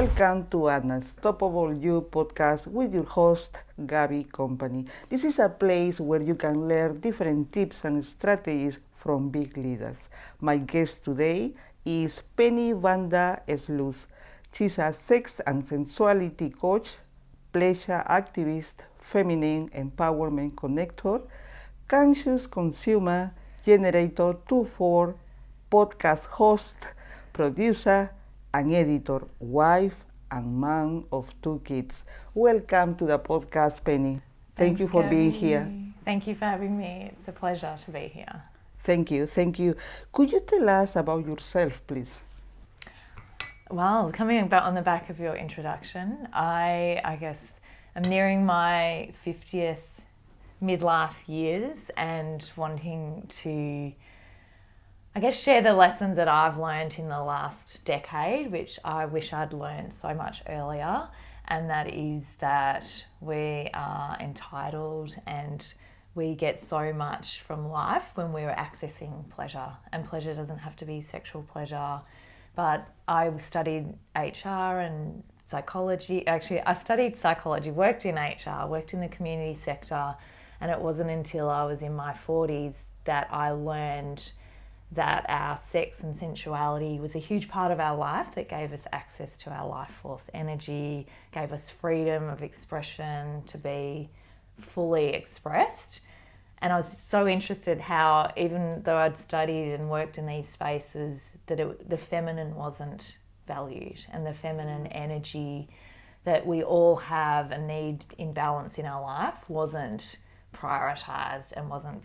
Welcome to an Unstoppable You podcast with your host, Gabby Company. This is a place where you can learn different tips and strategies from big leaders. My guest today is Penny Vanda Sluys. She's a sex and sensuality coach, pleasure activist, feminine empowerment connector, conscious consumer, generator 2-4, podcast host, producer, and editor, wife, and mom of 2 kids. Welcome to the podcast, Penny. Thank you for being here. Thank you for having me. It's a pleasure to be here. Thank you. Could you tell us about yourself, please? Well, coming about on the back of your introduction, I guess I'm nearing my 50th midlife years and wanting to, I guess, share the lessons that I've learned in the last decade, which I wish I'd learned so much earlier, and that is that we are entitled and we get so much from life when we're accessing pleasure, and pleasure doesn't have to be sexual pleasure. But I studied HR and psychology. Actually, I studied psychology, worked in HR, worked in the community sector, and it wasn't until I was in my 40s that I learned that our sex and sensuality was a huge part of our life, that gave us access to our life force energy, gave us freedom of expression to be fully expressed. And I was so interested how, even though I'd studied and worked in these spaces, that the feminine wasn't valued, and the feminine energy that we all have and need in balance in our life wasn't prioritized and wasn't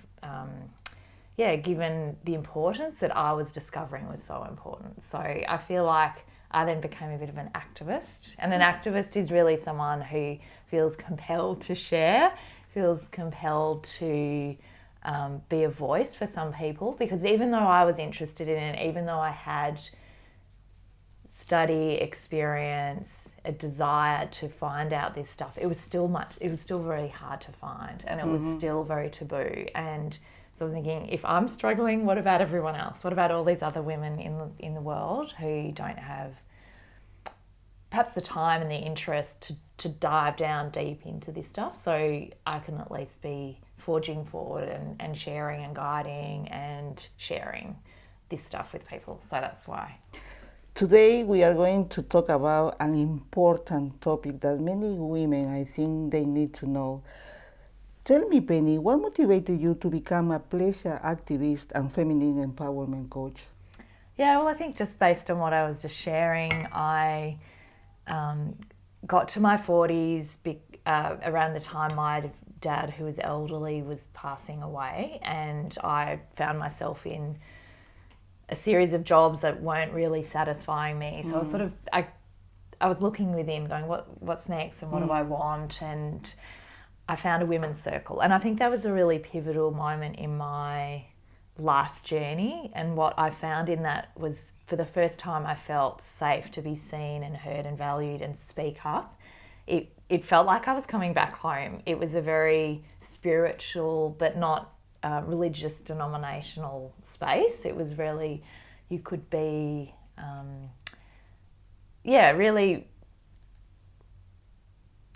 given the importance that I was discovering was so important. So I feel like I then became a bit of an activist. And an activist is really someone who feels compelled to share, feels compelled to be a voice for some people. Because even though I was interested in it, even though I had study, experience, a desire to find out this stuff, it was still very hard to find, and it was still very taboo. And so I was thinking, if I'm struggling, what about everyone else? What about all these other women in the world who don't have perhaps the time and the interest to dive down deep into this stuff? So I can at least be forging forward and sharing and guiding and sharing this stuff with people. So that's why. Today we are going to talk about an important topic that many women, I think, they need to know. Tell me, Penny, what motivated you to become a pleasure activist and feminine empowerment coach? Yeah, well, I think just based on what I was just sharing, I got to my 40s around the time my dad, who was elderly, was passing away, and I found myself in a series of jobs that weren't really satisfying me. So I was sort of, I was looking within, going, what's next, and what do I want? And I found a women's circle, and I think that was a really pivotal moment in my life journey. And what I found in that was, for the first time, I felt safe to be seen and heard and valued and speak up. It felt like I was coming back home. It was a very spiritual but not religious denominational space. It was really, you could be really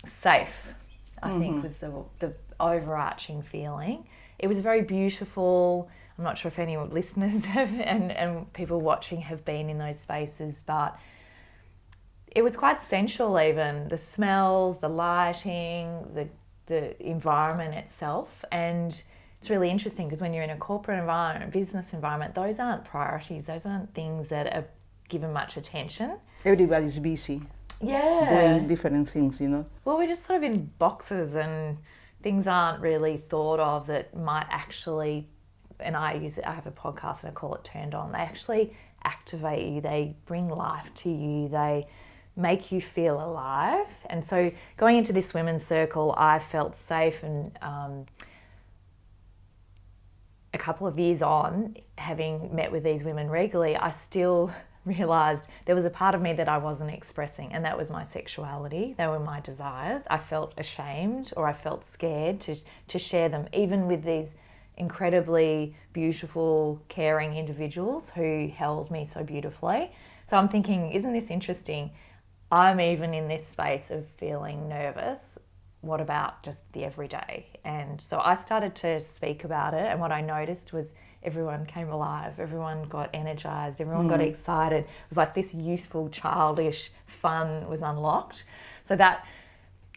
safe, I think was the overarching feeling. It was very beautiful. I'm not sure if any listeners have and people watching have been in those spaces, but it was quite sensual even. The smells, the lighting, the environment itself. And it's really interesting because when you're in a corporate environment, a business environment, those aren't priorities. Those aren't things that are given much attention. Everybody's busy. Yeah. Doing different things, you know. Well, we're just sort of in boxes, and things aren't really thought of that might actually, and I have a podcast and I call it Turned On. They actually activate you. They bring life to you. They make you feel alive. And so going into this women's circle, I felt safe, and a couple of years on, having met with these women regularly, I still realised there was a part of me that I wasn't expressing, and that was my sexuality. They were my desires. I felt ashamed, or I felt scared to share them, even with these incredibly beautiful, caring individuals who held me so beautifully. So I'm thinking, isn't this interesting? I'm even in this space of feeling nervous. What about just the everyday? And so I started to speak about it, and what I noticed was everyone came alive, everyone got energized, everyone got excited. It was like this youthful, childish fun was unlocked. So that,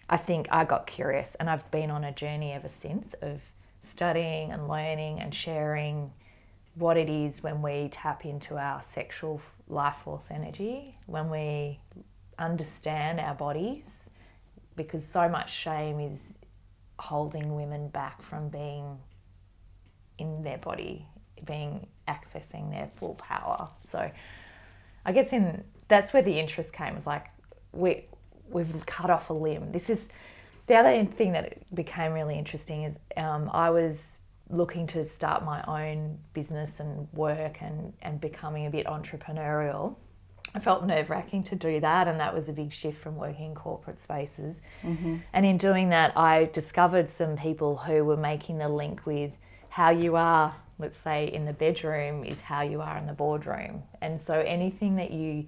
I think I got curious, and I've been on a journey ever since of studying and learning and sharing what it is when we tap into our sexual life force energy, when we understand our bodies, because so much shame is holding women back from being in their body, accessing their full power. So I guess that's where the interest came. It's like we've cut off a limb. This is the other thing that became really interesting is I was looking to start my own business and work and becoming a bit entrepreneurial. I felt nerve-wracking to do that, and that was a big shift from working in corporate spaces. And in doing that, I discovered some people who were making the link with how you are, let's say, in the bedroom is how you are in the boardroom. And so anything that you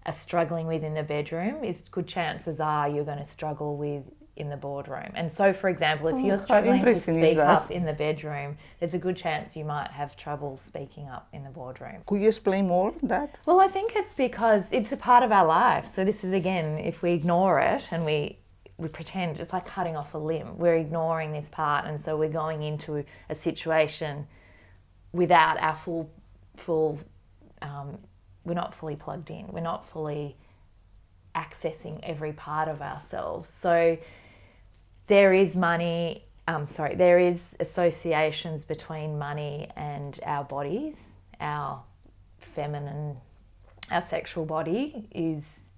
are struggling with in the bedroom is good chances are you're going to struggle with in the boardroom. And so, for example, if you're struggling to speak up in the bedroom, there's a good chance you might have trouble speaking up in the boardroom. Could you explain more that? Well, I think it's because it's a part of our life. So this is, again, if we ignore it and we pretend, it's like cutting off a limb. We're ignoring this part, and so we're going into a situation without our full we're not fully plugged in. We're not fully accessing every part of ourselves. So there is there is associations between money and our bodies. Our feminine, our sexual body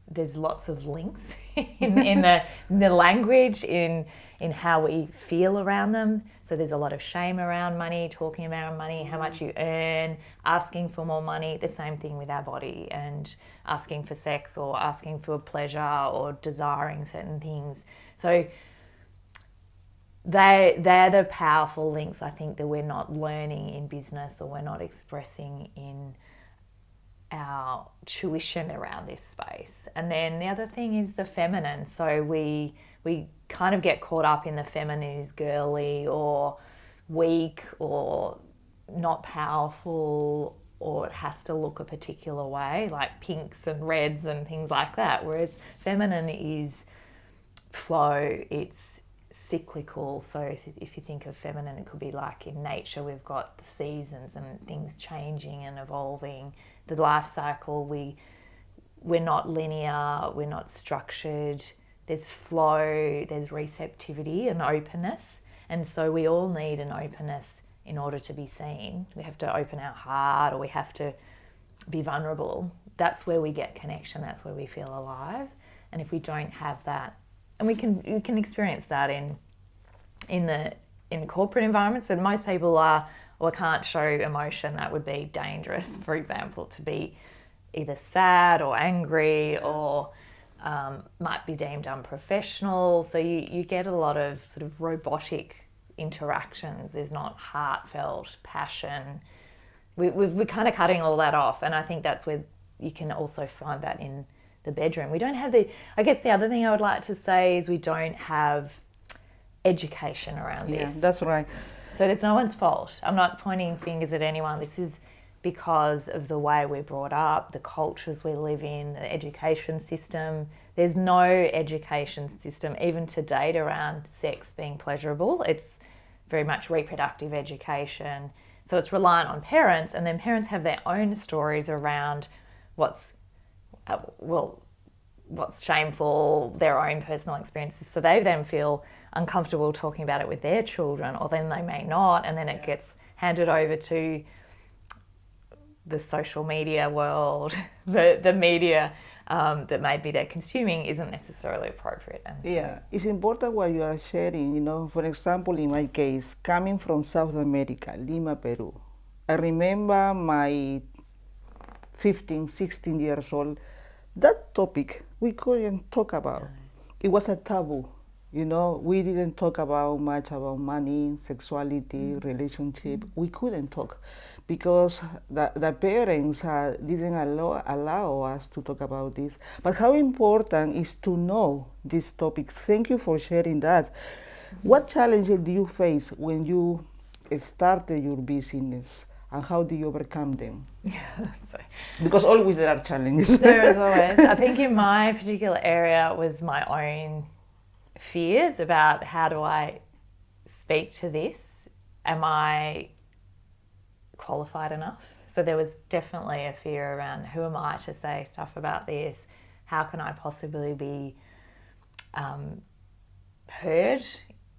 there's lots of links in the language, in how we feel around them. So there's a lot of shame around money, talking about money, how much you earn, asking for more money. The same thing with our body, and asking for sex or asking for pleasure or desiring certain things. So they're the powerful links, I think, that we're not learning in business, or we're not expressing in our tuition around this space. And then the other thing is the feminine. So we kind of get caught up in the feminine is girly or weak or not powerful, or it has to look a particular way, like pinks and reds and things like that. Whereas feminine is flow, it's cyclical. So if you think of feminine, it could be like in nature, we've got the seasons and things changing and evolving. The life cycle, we're not linear, we're not structured. There's flow, there's receptivity and openness. And so we all need an openness in order to be seen. We have to open our heart, or we have to be vulnerable. That's where we get connection, that's where we feel alive. And if we don't have that, and we can experience that in corporate environments, but most people can't show emotion. That would be dangerous, for example, to be either sad or angry, or might be deemed unprofessional. So you get a lot of sort of robotic interactions. There's not heartfelt passion. We're kind of cutting all that off, and I think that's where you can also find that in the bedroom. We don't have I guess the other thing I would like to say is we don't have education around this. Yeah, that's right. So it's no one's fault. I'm not pointing fingers at anyone. This is because of the way we're brought up, the cultures we live in, the education system. There's no education system, even to date, around sex being pleasurable. It's very much reproductive education. So it's reliant on parents, and then parents have their own stories around what's shameful, their own personal experiences. So they then feel uncomfortable talking about it with their children, or then they may not, and then it gets handed over to the social media world, the media that maybe they're consuming isn't necessarily appropriate. And yeah, it's important what you are sharing. For example, in my case, coming from South America, Lima, Peru, I remember my 15, 16 years old, that topic we couldn't talk about. No. It was a taboo. We didn't talk about much about money, sexuality, relationship. We couldn't talk because the parents didn't allow us to talk about this. But how important is to know this topic? Thank you for sharing that. What challenges do you face when you started your business, and how do you overcome them? Because always there are challenges. There is always. I think in my particular area was my own fears about how do I speak to this? Am I qualified enough? So there was definitely a fear around who am I to say stuff about this? How can I possibly be heard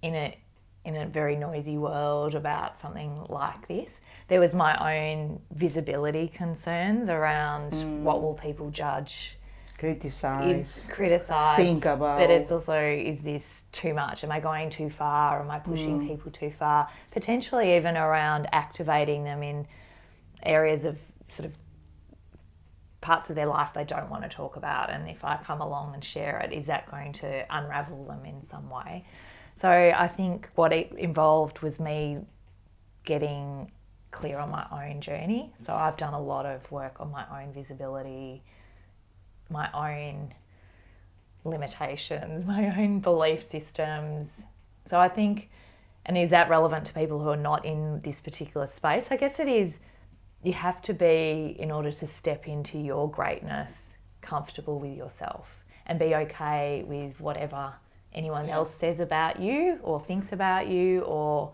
in a very noisy world about something like this? There was my own visibility concerns around what will people judge, criticize, think about. But it's also, is this too much? Am I going too far? Am I pushing people too far? Potentially even around activating them in areas of sort of parts of their life they don't want to talk about, and if I come along and share it, is that going to unravel them in some way? So I think what it involved was me getting clear on my own journey. So I've done a lot of work on my own visibility, my own limitations, my own belief systems. So I think, and is that relevant to people who are not in this particular space? I guess it is. You have to be, in order to step into your greatness, comfortable with yourself and be okay with whatever anyone else says about you or thinks about you, or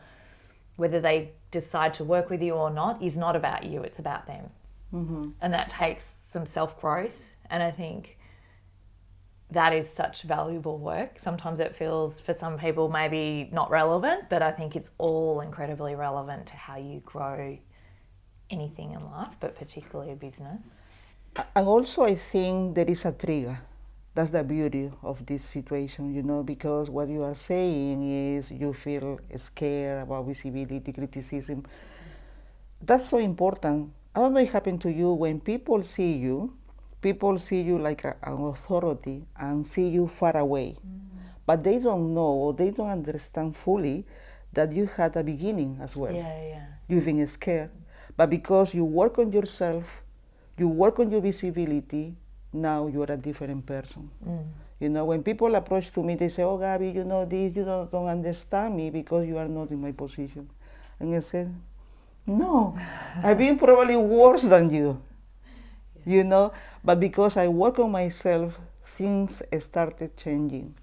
whether they decide to work with you or not is not about you, it's about them. And that takes some self-growth, and I think that is such valuable work. Sometimes it feels for some people maybe not relevant, but I think it's all incredibly relevant to how you grow anything in life, but particularly a business. And also I think there is a trigger. That's the beauty of this situation, because what you are saying is you feel scared about visibility, criticism. That's so important. I don't know if it happened to you when people see you like an authority and see you far away. But they don't know, or they don't understand fully that you had a beginning as well. You've been scared. But because you work on yourself, you work on your visibility, now you're a different person. When people approach to me, they say, oh, Gabby, this, you don't understand me because you are not in my position. And I said, no, I've been probably worse than you, but because I work on myself, things started changing.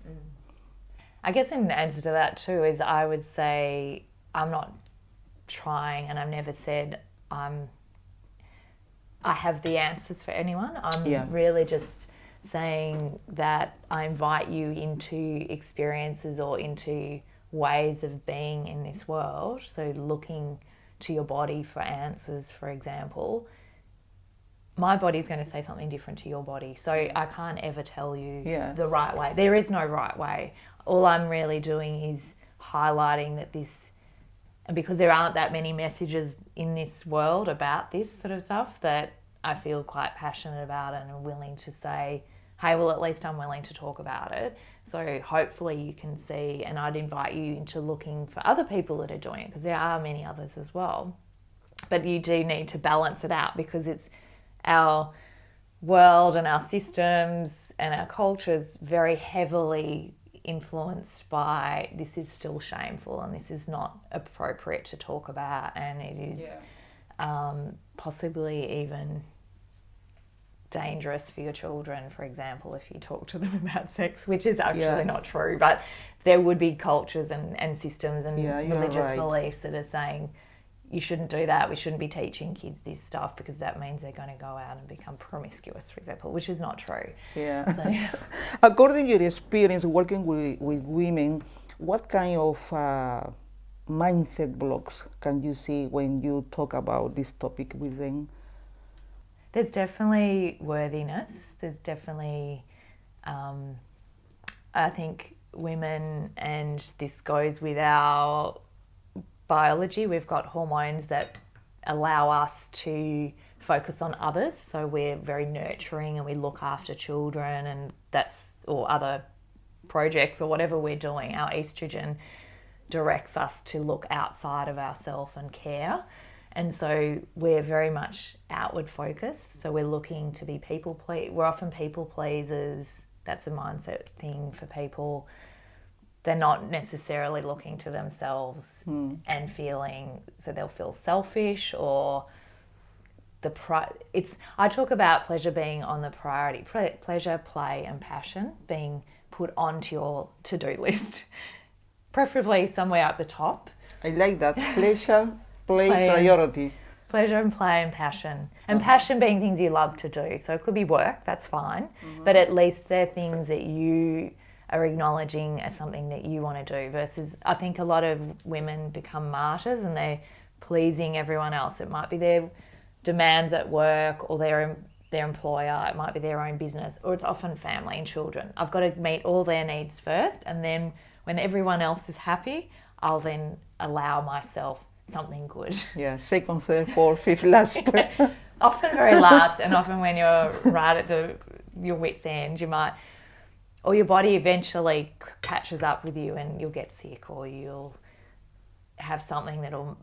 I guess in answer to that too is I would say I'm not trying, and I've never said I have the answers for anyone. I'm really just saying that I invite you into experiences or into ways of being in this world. So looking to your body for answers, for example. My body's going to say something different to your body. So I can't ever tell you the right way. There is no right way. All I'm really doing is highlighting that this, and because there aren't that many messages in this world about this sort of stuff, that I feel quite passionate about and am willing to say, hey, well, at least I'm willing to talk about it. So hopefully you can see, and I'd invite you into looking for other people that are doing it, because there are many others as well. But you do need to balance it out, because it's our world and our systems and our cultures very heavily influenced by this is still shameful and this is not appropriate to talk about, and it is possibly even dangerous for your children, for example, if you talk to them about sex, which is actually not true, but there would be cultures and systems and religious beliefs that are saying you shouldn't do that, we shouldn't be teaching kids this stuff because that means they're going to go out and become promiscuous, for example, which is not true. According to your experience working with women, what kind of mindset blocks can you see when you talk about this topic with them? There's definitely worthiness. There's definitely, I think, women, and this goes with our biology, we've got hormones that allow us to focus on others. So we're very nurturing and we look after children, and that's, or other projects or whatever we're doing. Our estrogen directs us to look outside of ourselves and care. And so we're very much outward focused. So we're looking to be we're often people pleasers. That's a mindset thing for people. They're not necessarily looking to themselves and feeling, so they'll feel selfish or I talk about pleasure being on the priority, pleasure, play and passion being put onto your to-do list, preferably somewhere at the top. I like that. Pleasure, play, priority. Pleasure and play and passion. And passion being things you love to do. So it could be work, that's fine. But at least they're things that you are acknowledging as something that you want to do versus I think a lot of women become martyrs and they're pleasing everyone else. It might be their demands at work or their employer, it might be their own business, or it's often family and children. I've got to meet all their needs first, and then when everyone else is happy, I'll then allow myself something good. Yeah, second, third, fourth, fifth, last. Often very last, and often when you're right at your wit's end, or your body eventually catches up with you and you'll get sick or you'll have something that'll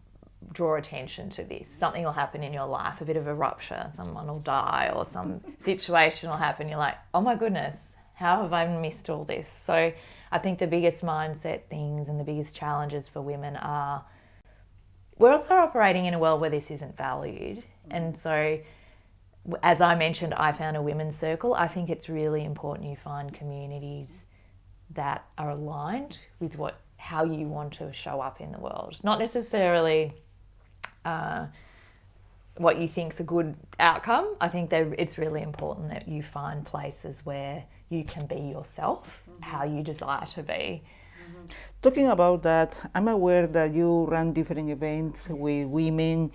draw attention to this. Something will happen in your life, a bit of a rupture, someone will die or some situation will happen. You're like, oh my goodness, how have I missed all this? So I think the biggest mindset things and the biggest challenges for women are we're also operating in a world where this isn't valued. And so as I mentioned, I found a women's circle. I think it's really important you find communities that are aligned with how you want to show up in the world. Not necessarily what you think's a good outcome. I think it's really important that you find places where you can be yourself, how you desire to be. Talking about that, I'm aware that you run different events with women.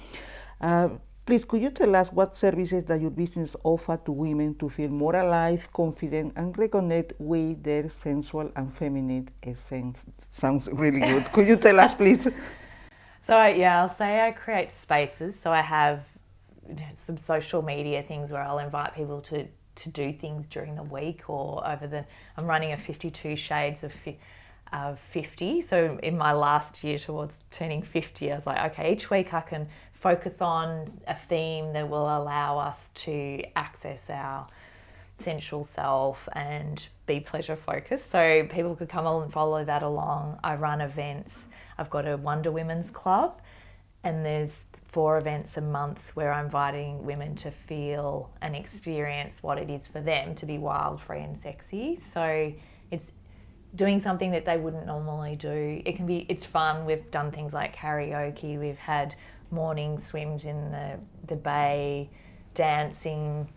Please, could you tell us what services that your business offer to women to feel more alive, confident, and reconnect with their sensual and feminine essence? Sounds really good. Could you tell us, please? So, I'll say I create spaces. So I have some social media things where I'll invite people to do things during the week or I'm running a 52 shades of 50. So in my last year towards turning 50, I was like, okay, each week I can focus on a theme that will allow us to access our sensual self and be pleasure focused. So people could come and follow that along. I run events. I've got a Wonder Women's Club and there's 4 events a month where I'm inviting women to feel and experience what it is for them to be wild, free and sexy. So it's doing something that they wouldn't normally do. It's fun. We've done things like karaoke. We've had morning swims in the bay, dancing,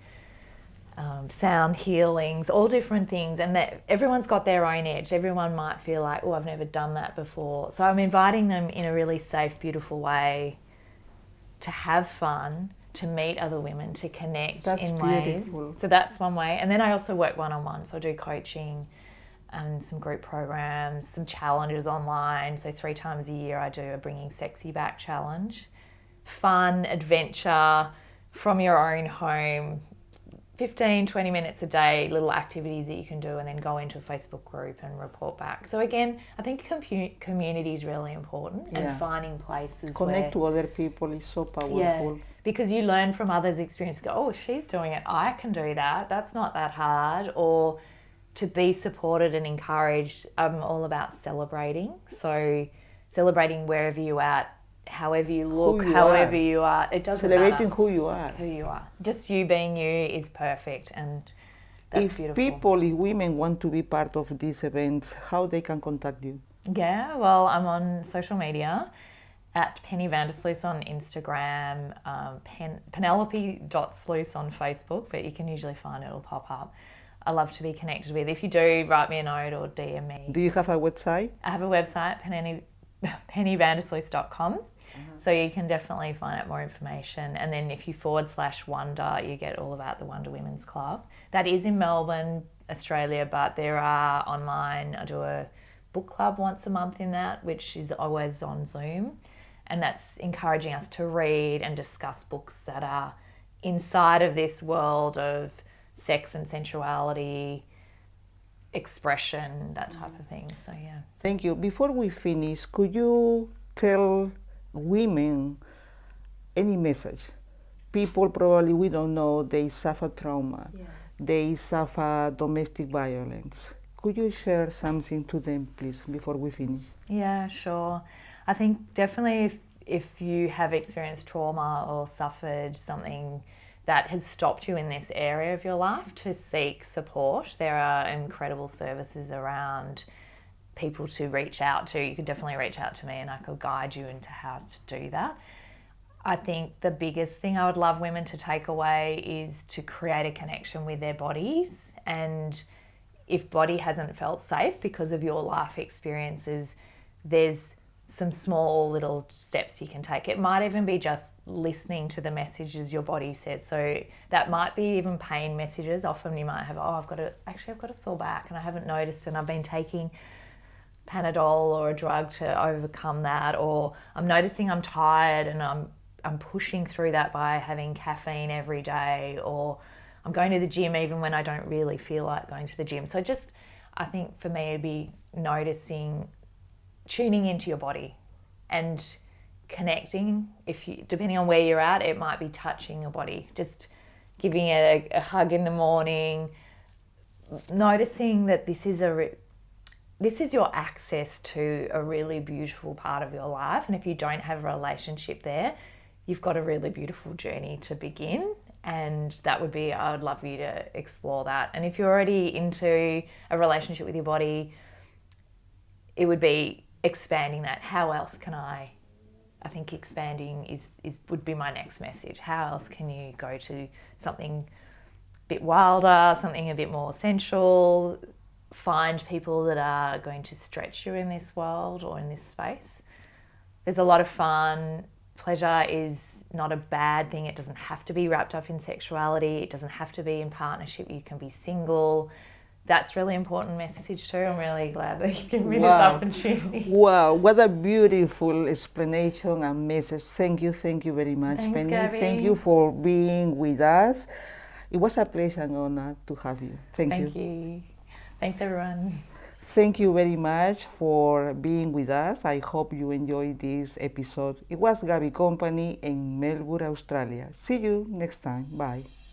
sound healings, all different things. And that everyone's got their own edge. Everyone might feel like, oh, I've never done that before. So I'm inviting them in a really safe, beautiful way to have fun, to meet other women, to connect in beautiful. ways. So that's one way. And then I also work one-on-one. So I do coaching and some group programs, some challenges online. So 3 times a year I do a Bringing Sexy Back challenge. Fun, adventure, from your own home, 15, 20 minutes a day, little activities that you can do and then go into a Facebook group and report back. So again, I think community is really important and finding places Connect to other people is so powerful. Yeah, because you learn from others' experience. Go, oh, if she's doing it, I can do that. That's not that hard. Or to be supported and encouraged. I'm all about celebrating. So celebrating wherever you're at, however you look, however you are. It doesn't matter. Celebrating who you are. Who you are. Just you being you is perfect, and that's beautiful. If women want to be part of these events, how they can contact you? Yeah, well, I'm on social media at Penny Vandersluys on Instagram, Penelope.Sluys on Facebook, but you can usually find it'll pop up. I love to be connected with. If you do, write me a note or DM me. Do you have a website? I have a website, pennyvandersluys.com. So you can definitely find out more information. And then if you /Wonder, you get all about the Wonder Women's Club. That is in Melbourne, Australia, but there are online. I do a book club once a month in that, which is always on Zoom. And that's encouraging us to read and discuss books that are inside of this world of sex and sensuality, expression, that type of thing. So, yeah. Thank you. Before we finish, could you tell women any message. People probably we don't know they suffer trauma, they suffer domestic violence. Could you share something to them, please, before we finish? Yeah, sure. I think definitely if you have experienced trauma or suffered something that has stopped you in this area of your life, to seek support. There are incredible services around, people to reach out to. You could definitely reach out to me and I could guide you into how to do that. I think the biggest thing I would love women to take away is to create a connection with their bodies. And if body hasn't felt safe because of your life experiences, there's some small little steps you can take. It might even be just listening to the messages your body says. So that might be even pain messages. Often you might have, I've got a sore back and I haven't noticed and I've been taking Panadol or a drug to overcome that, or I'm noticing I'm tired and I'm pushing through that by having caffeine every day, or I'm going to the gym even when I don't really feel like going to the gym. So just, I think for me it'd be noticing, tuning into your body and connecting. If you, depending on where you're at, it might be touching your body, just giving it a hug in the morning, noticing that this is your access to a really beautiful part of your life. And if you don't have a relationship there, you've got a really beautiful journey to begin. And that would be, I would love you to explore that. And if you're already into a relationship with your body, it would be expanding that. How else can I think expanding is would be my next message. How else can you go to something a bit wilder, something a bit more sensual, find people that are going to stretch you in this world or in this space. There's a lot of fun. Pleasure is not a bad thing. It doesn't have to be wrapped up in sexuality. It doesn't have to be in partnership. You can be single. That's really important message too. I'm really glad that you gave me this opportunity. Wow, what a beautiful explanation and message. Thank you very much, Thanks, Penny. Gabby. Thank you for being with us. It was a pleasure and honor to have you. Thank you. Thank you. Thanks, everyone. Thank you very much for being with us. I hope you enjoyed this episode. It was Gabby Company in Melbourne, Australia. See you next time. Bye.